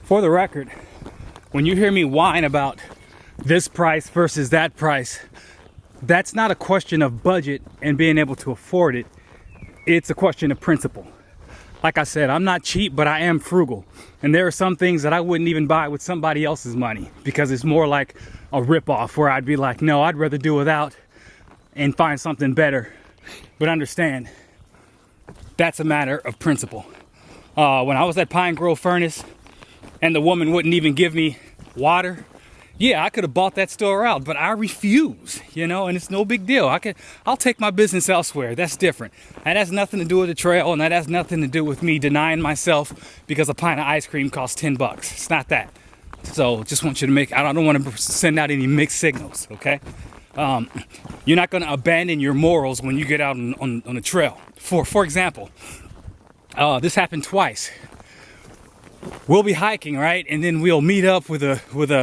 For the record, when you hear me whine about this price versus that price, that's not a question of budget and being able to afford it. It's a question of principle. Like I said, I'm not cheap, but I am frugal. And there are some things that I wouldn't even buy with somebody else's money because it's more like a ripoff where I'd be like, no, I'd rather do without and find something better. But understand, that's a matter of principle. When I was at Pine Grove Furnace and the woman wouldn't even give me water, yeah, I could have bought that store out, but I refuse, and it's no big deal. I'll take my business elsewhere. That's different. That has nothing to do with the trail, and that has nothing to do with me denying myself because a pint of ice cream costs $10. It's not that. So just want you to I don't want to send out any mixed signals, okay? You're not going to abandon your morals when you get out on the trail. For example, this happened twice. We'll be hiking, right? And then we'll meet up with a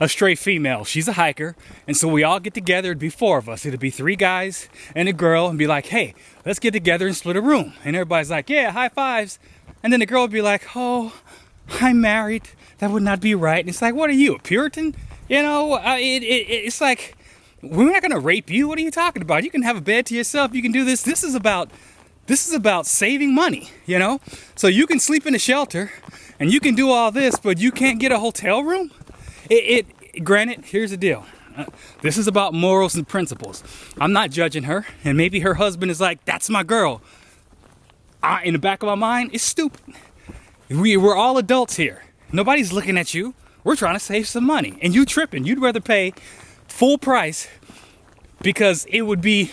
stray female. She's a hiker. And so we all get together. It'd be 4 of us. It'd be 3 guys and a girl and be like, hey, let's get together and split a room. And everybody's like, yeah, high fives. And then the girl would be like, oh, I'm married. That would not be right. And it's like, what are you, a Puritan? It's like, we're not going to rape you. What are you talking about? You can have a bed to yourself. You can do this. This is about saving money, So you can sleep in a shelter and you can do all this, but you can't get a hotel room? Granted, here's the deal. This is about morals and principles. I'm not judging her, and maybe her husband is like, that's my girl. In the back of my mind, it's stupid. We're all adults here. Nobody's looking at you. We're trying to save some money, and you tripping. You'd rather pay full price because it would be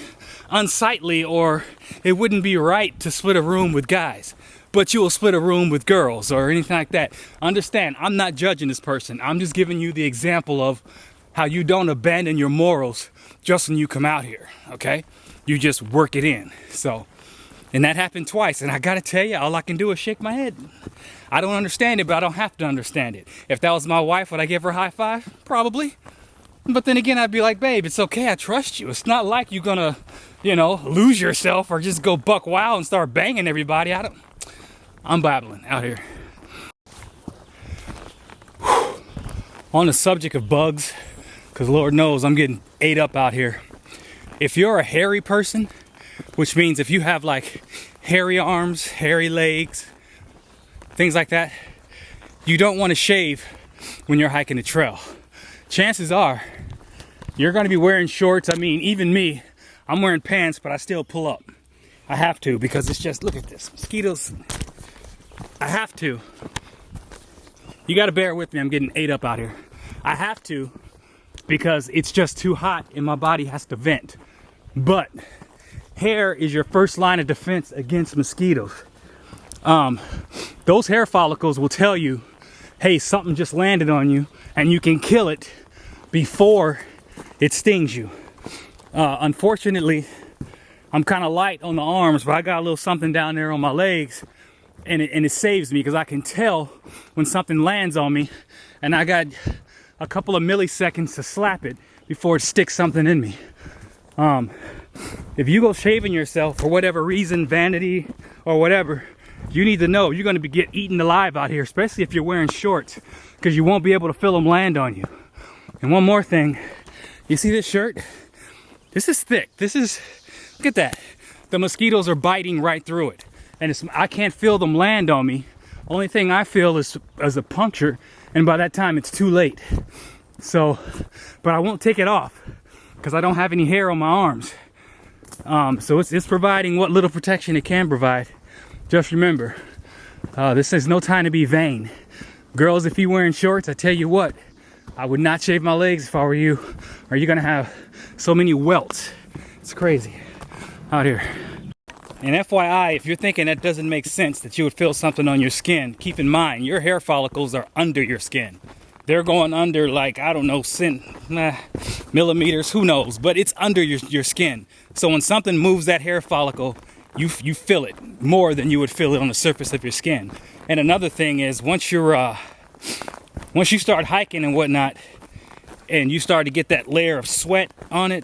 unsightly or it wouldn't be right to split a room with guys, but you will split a room with girls or anything like that. Understand, I'm not judging this person. I'm just giving you the example of how you don't abandon your morals just when you come out here, okay? You just work it in. So, and that happened twice, and I gotta tell you, all I can do is shake my head. I don't understand it, but I don't have to understand it. If that was my wife, would I give her a high five? Probably. But then again, I'd be like, babe, it's okay, I trust you. It's not like you're gonna, lose yourself or just go buck wild and start banging everybody. I'm babbling out here. On the subject of bugs, because Lord knows I'm getting ate up out here. If you're a hairy person, which means if you have like hairy arms, hairy legs, things like that, you don't want to shave when you're hiking the trail. Chances are you're going to be wearing shorts. I mean, even me, I'm wearing pants, but I still pull up. I have to because it's just, look at this, mosquitoes. I have to. You got to bear with me. I'm getting ate up out here. I have to because it's just too hot and my body has to vent. But hair is your first line of defense against mosquitoes. Those hair follicles will tell you, hey, something just landed on you, and you can kill it before it stings you. Unfortunately, I'm kind of light on the arms, but I got a little something down there on my legs, and it saves me because I can tell when something lands on me, and I got a couple of milliseconds to slap it before it sticks something in me. If you go shaving yourself for whatever reason, vanity or whatever, you need to know you're going to get eaten alive out here, especially if you're wearing shorts, because you won't be able to feel them land on you. And one more thing, you see this shirt? This is thick. Look at that. The mosquitoes are biting right through it. And I can't feel them land on me. Only thing I feel is a puncture, and by that time it's too late. So, but I won't take it off because I don't have any hair on my arms. So it's providing what little protection it can provide. Just remember, this is no time to be vain. Girls, if you're wearing shorts, I tell you what, I would not shave my legs if I were you, or you're gonna have so many welts. It's crazy out here. And FYI, if you're thinking that doesn't make sense, that you would feel something on your skin, keep in mind, your hair follicles are under your skin. They're going under like, I don't know, millimeters, who knows, but it's under your skin. So when something moves that hair follicle, you feel it more than you would feel it on the surface of your skin. And another thing is, once you start hiking and whatnot, and you start to get that layer of sweat on it,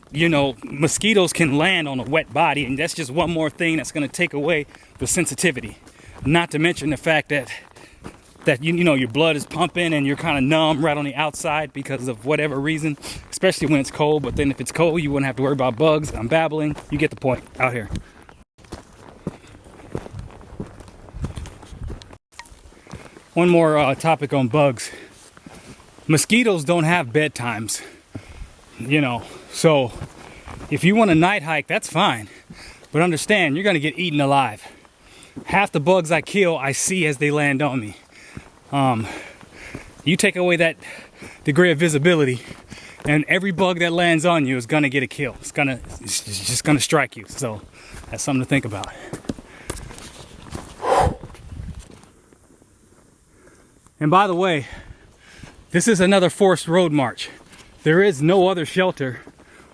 mosquitoes can land on a wet body, and that's just one more thing that's going to take away the sensitivity. Not to mention the fact that that you know your blood is pumping and you're kind of numb right on the outside because of whatever reason, especially when it's cold. But then if it's cold, you wouldn't have to worry about bugs. I'm babbling. You get the point out here. One more topic on bugs. Mosquitoes don't have bedtimes, you know, so if you want a night hike, that's fine. But understand, you're gonna get eaten alive. Half the bugs I kill, I see as they land on me. You take away that degree of visibility, and every bug that lands on you is gonna get a kill. It's just gonna strike you. So that's something to think about. And by the way, this is another forced road march. There is no other shelter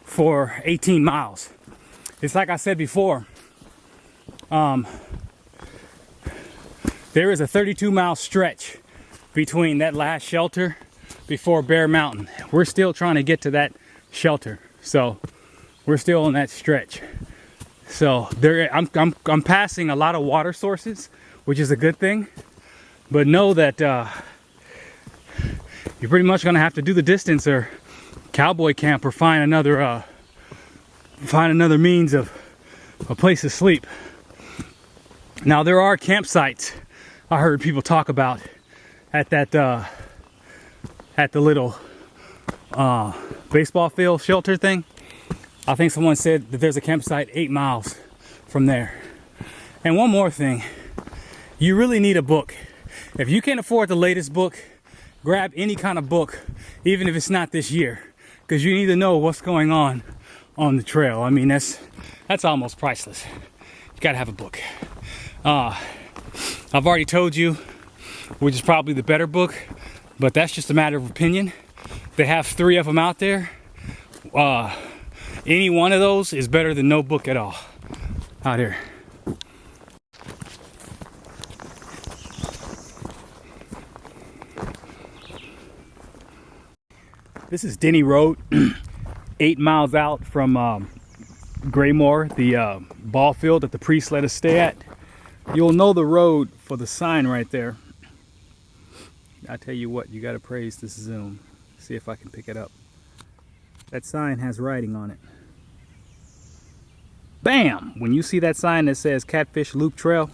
for 18 miles. It's like I said before, there is a 32-mile stretch between that last shelter before Bear Mountain. We're still trying to get to that shelter, so we're still on that stretch. So I'm passing a lot of water sources, which is a good thing. But know that you're pretty much gonna have to do the distance or cowboy camp or find another means of a place to sleep. Now there are campsites I heard people talk about at that at the little baseball field shelter thing. I think someone said that there's a campsite 8 miles from there. And one more thing, you really need a book. If you can't afford the latest book, grab any kind of book, even if it's not this year, because you need to know what's going on the trail. I mean, that's almost priceless. You gotta have a book. I've already told you which is probably the better book, but that's just a matter of opinion. They have 3 of them out there. Any one of those is better than no book at all out here. This is Denny Road, 8 miles out from Graymore, the ball field that the priest let us stay at. You'll know the road for the sign right there. I tell you what, you gotta praise this zoom. See if I can pick it up. That sign has writing on it. Bam! When you see that sign that says Catfish Loop Trail,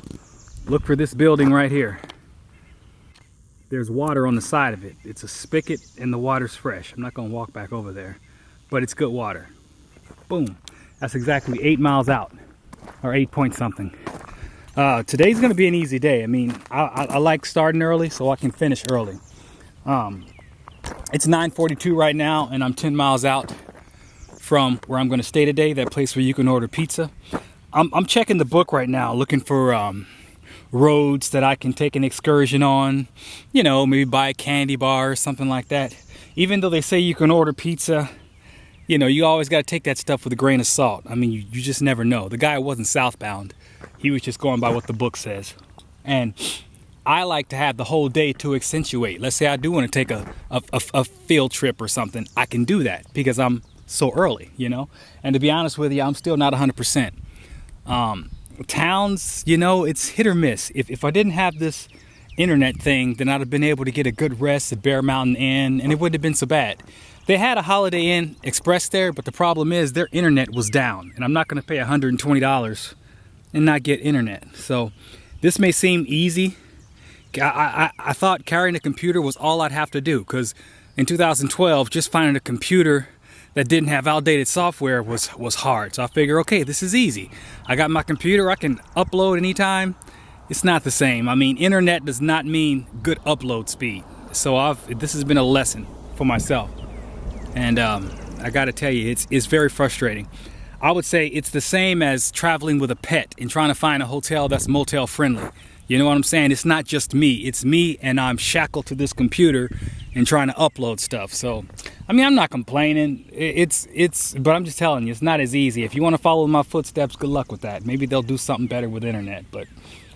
look for this building right here. There's water on the side of it. It's a spigot and the water's fresh. I'm not gonna walk back over there, but it's good water. Boom. That's exactly 8 miles out, or 8 point something. Today's gonna be an easy day. I mean, I like starting early so I can finish early. It's 9:42 right now and I'm 10 miles out from where I'm gonna stay today, that place where you can order pizza. I'm checking the book right now, looking for roads that I can take an excursion on, you know, maybe buy a candy bar or something like that. Even though they say you can order pizza, you know, you always got to take that stuff with a grain of salt. I mean, you just never know. The guy wasn't southbound. He was just going by what the book says. And I like to have the whole day to accentuate. Let's say I do want to take a field trip or something. I can do that because I'm so early, you know. And to be honest with you, I'm still not 100%. Towns, you know, it's hit or miss. If I didn't have this internet thing, then I'd have been able to get a good rest at Bear Mountain Inn, and it wouldn't have been so bad. They had a Holiday Inn Express there, but the problem is their internet was down, and I'm not going to pay $120 and not get internet. So this may seem easy. I thought carrying a computer was all I'd have to do, because in 2012, just finding a computer that didn't have outdated software was hard. So I figure, okay, this is easy. I got my computer, I can upload anytime. It's not the same. I mean, internet does not mean good upload speed. So this has been a lesson for myself. And I gotta tell you, it's very frustrating. I would say it's the same as traveling with a pet and trying to find a hotel that's motel friendly. You know what I'm saying? It's not just me, it's me, and I'm shackled to this computer and trying to upload stuff. So, I mean, I'm not complaining. But I'm just telling you, it's not as easy. If you want to follow my footsteps, good luck with that. Maybe they'll do something better with internet, but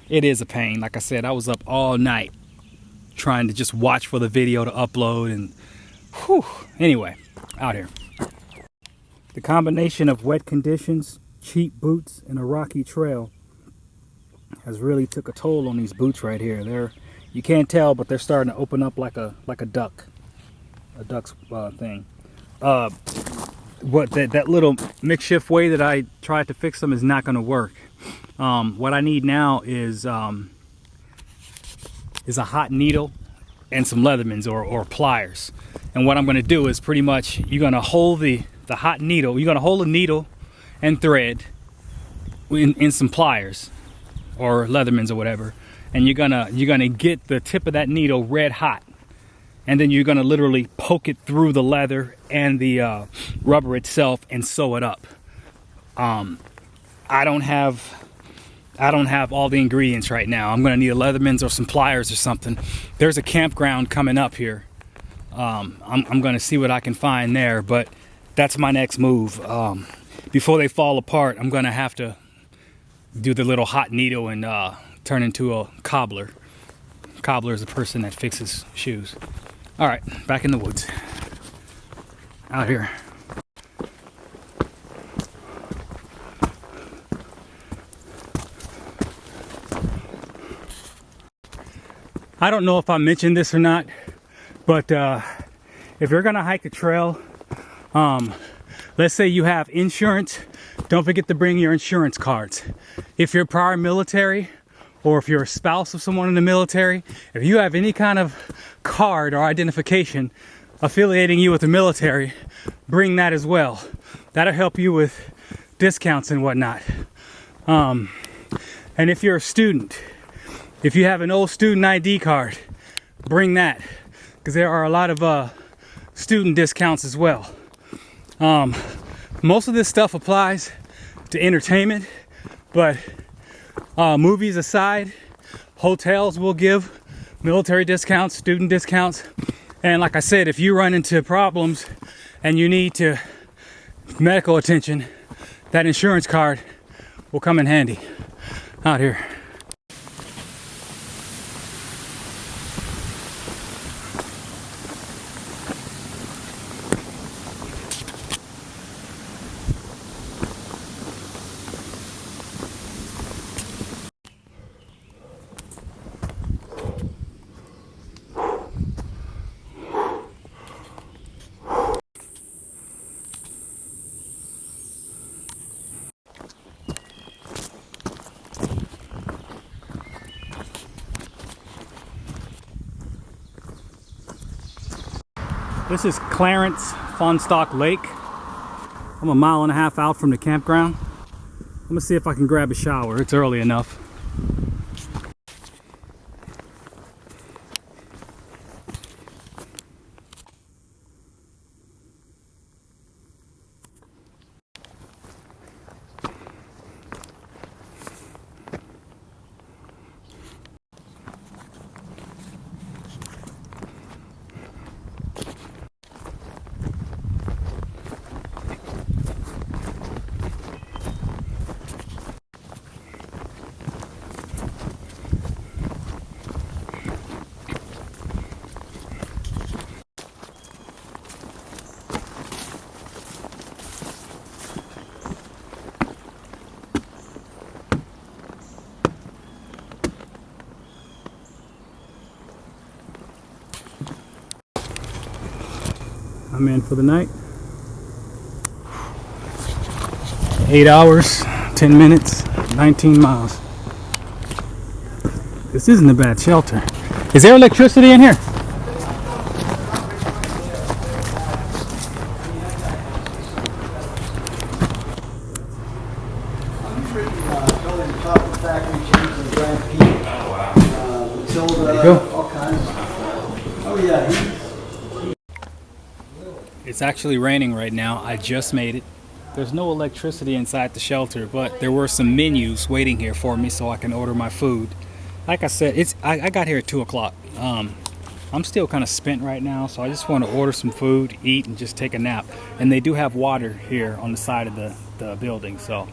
it is a pain. Like I said, I was up all night trying to just watch for the video to upload, and whew. Anyway, out here. The combination of wet conditions, cheap boots, and a rocky trail has really took a toll on these boots right here. They're You can't tell, but they're starting to open up like a duck's thing. What that little makeshift way that I tried to fix them is not going to work. What I need now is a hot needle and some Leathermans or pliers. And what I'm going to do is pretty much you're going to hold the hot needle. You're going to hold a needle and thread in some pliers or Leathermans or whatever, and you're gonna get the tip of that needle red hot, and then you're gonna literally poke it through the leather and the rubber itself and sew it up. I don't have all the ingredients right now. I'm gonna need a Leathermans or some pliers or something. There's a campground coming up here. I'm gonna see what I can find there, but that's my next move. Before they fall apart, I'm gonna have to do the little hot needle and turn into a cobbler. Cobbler is a person that fixes shoes. All right, back in the woods. Out here. I don't know if I mentioned this or not, but if you're gonna hike the trail, let's say you have insurance, don't forget to bring your insurance cards. If you're prior military, or if you're a spouse of someone in the military, if you have any kind of card or identification affiliating you with the military, bring that as well. That'll help you with discounts and whatnot. And if you're a student, if you have an old student ID card, bring that, because there are a lot of student discounts as well. Most of this stuff applies to entertainment, but movies aside, hotels will give military discounts, student discounts. And like I said, if you run into problems and you need medical attention, that insurance card will come in handy out here. This is Clarence Fonstock Lake. I'm a mile and a half out from the campground. I'm gonna see if I can grab a shower. It's early enough. I'm in for the night. 8 hours, 10 minutes, 19 miles. This isn't a bad shelter. Is there electricity in here? There you go. It's actually raining right now. I just made it. There's no electricity inside the shelter, but there were some menus waiting here for me so I can order my food. Like I said, I got here at 2 o'clock. I'm still kind of spent right now, so I just want to order some food, eat, and just take a nap. And they do have water here on the side of the building, so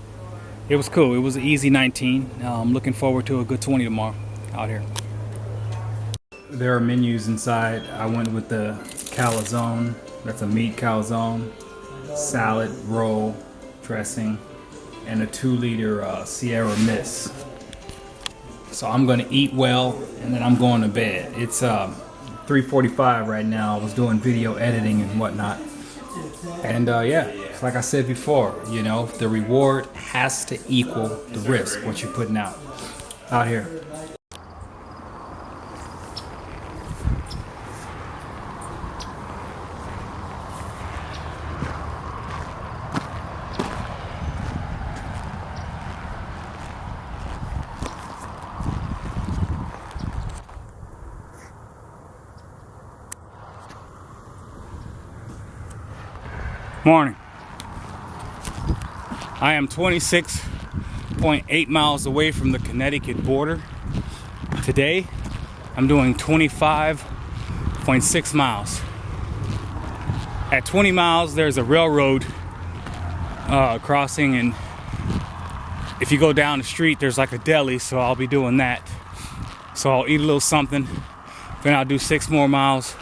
it was cool. It was an easy 19. I'm looking forward to a good 20 tomorrow out here. There are menus inside. I went with the calzone. That's a meat calzone, salad, roll, dressing, and a 2-liter Sierra Mist. So I'm gonna eat well, and then I'm going to bed. It's 3:45 right now. I was doing video editing and whatnot. And yeah, like I said before, you know, the reward has to equal the risk, what you're putting out here. Morning. I am 26.8 miles away from the Connecticut border. Today, I'm doing 25.6 miles. At 20 miles, there's a railroad crossing, and if you go down the street, there's like a deli, so I'll be doing that. So I'll eat a little something, then I'll do 6 more miles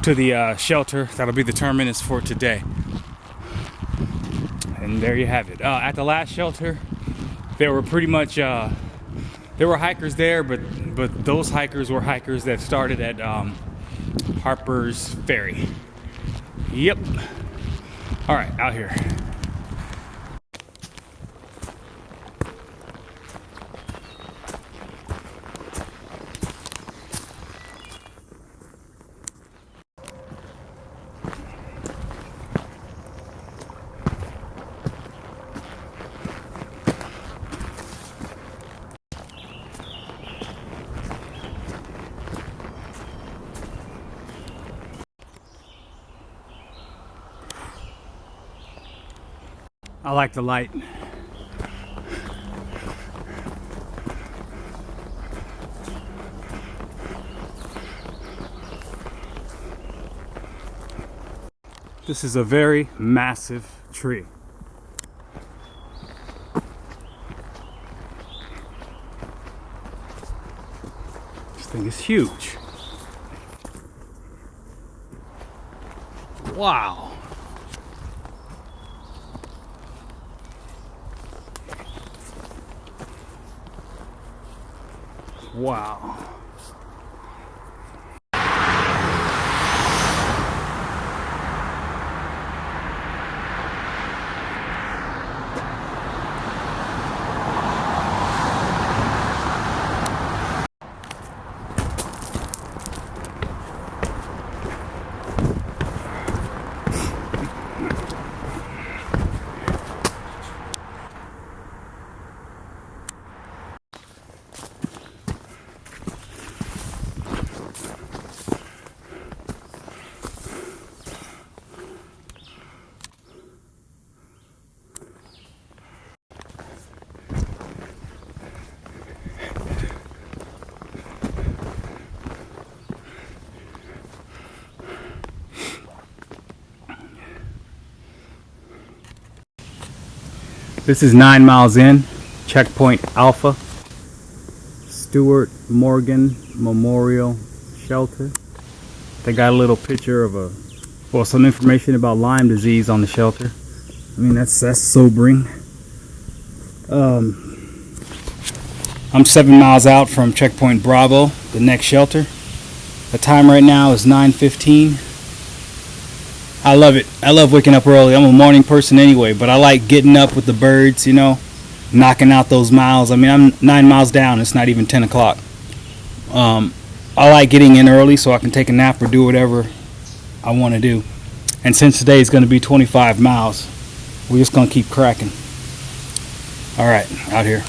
to the shelter. That'll be the terminus for today. And there you have it. At the last shelter, there were pretty much there were hikers there, but those hikers were hikers that started at Harper's Ferry. Yep. All right, out here. I like the light. This is a very massive tree. This thing is huge. Wow. Wow. This is 9 miles in, checkpoint Alpha, Stewart Morgan Memorial Shelter. They got a little picture of some information about Lyme disease on the shelter. I mean, that's sobering. I'm 7 miles out from checkpoint Bravo, the next shelter. The time right now is 9:15. I love it. I love waking up early. I'm a morning person anyway, but I like getting up with the birds, you know, knocking out those miles. I mean, I'm 9 miles down. It's not even 10 o'clock. I like getting in early so I can take a nap or do whatever I want to do. And since today is going to be 25 miles, we're just going to keep cracking. All right, out here.